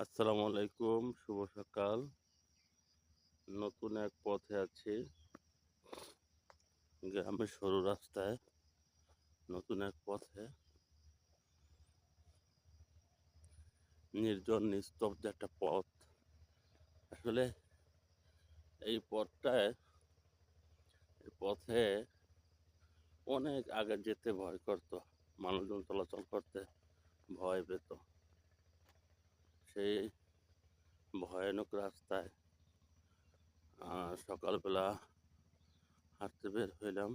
আসসালামু আলাইকুম, শুভ সকাল। নতুন এক পথে আছি, গ্রামের সরু রাস্তায় নতুন এক পথে, নির্জন নিস্তব্ধ একটা পথ। আসলে এই পথে অনেক আগে যেতে ভয় করতো, মানুষজন চলাচল করতে ভয় পেত। সেই ভয়ানক রাস্তায় সকালবেলা হাঁটতে বের হইলাম।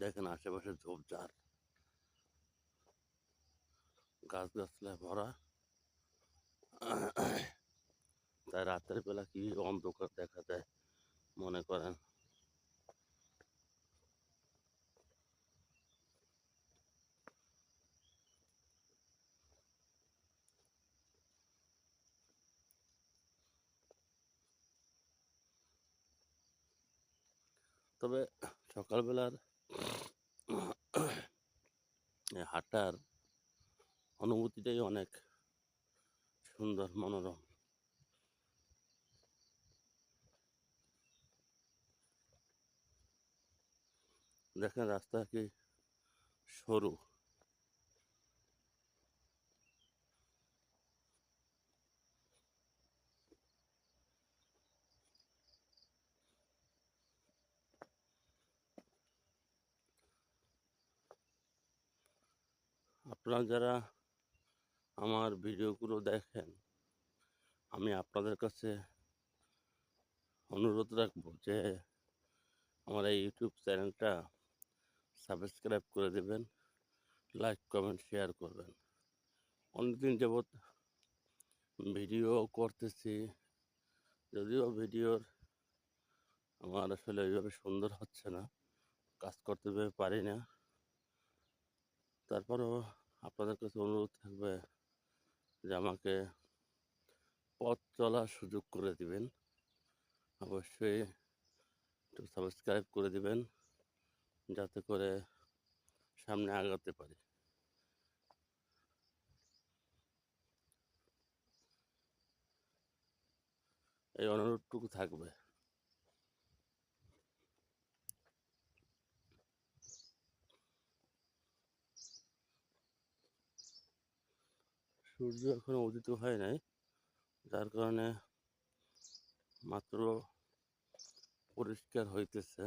দেখেন আশেপাশে ঝোপঝাড়, গাছগাছলায় ভরা। তাই রাতের বেলা কি অন্ধকার দেখা যায় মনে করেন। তবে সকালবেলার হাঁটার অনুভূতিটাই অনেক সুন্দর, মনোরম। দেখেন রাস্তা কি সরু। আপনারা যারা আমার ভিডিওগুলো দেখেন, আমি আপনাদের কাছে অনুরোধ রাখবো যে আমার এই ইউটিউব চ্যানেলটা সাবস্ক্রাইব করে দেবেন, লাইক কমেন্ট শেয়ার করবেন। অনেকদিন যাবৎ ভিডিও করতেছি, যদিও ভিডিওর আমার আসলে ওইভাবে সুন্দর হচ্ছে না, কাজ করতে পারি না। তারপরেও আপনাদের কাছে অনুরোধ থাকবে যে আমাকে পথ চলার সুযোগ করে দিবেন। অবশ্যই একটু সাবস্ক্রাইব করে দিবেন, যাতে করে সামনে আগাতে পারি। এই অনুরোধটুকু থাকবে। সূর্য এখনো উদিত হয় নাই, যার কারণে মাত্র পরিষ্কার হইতেছে।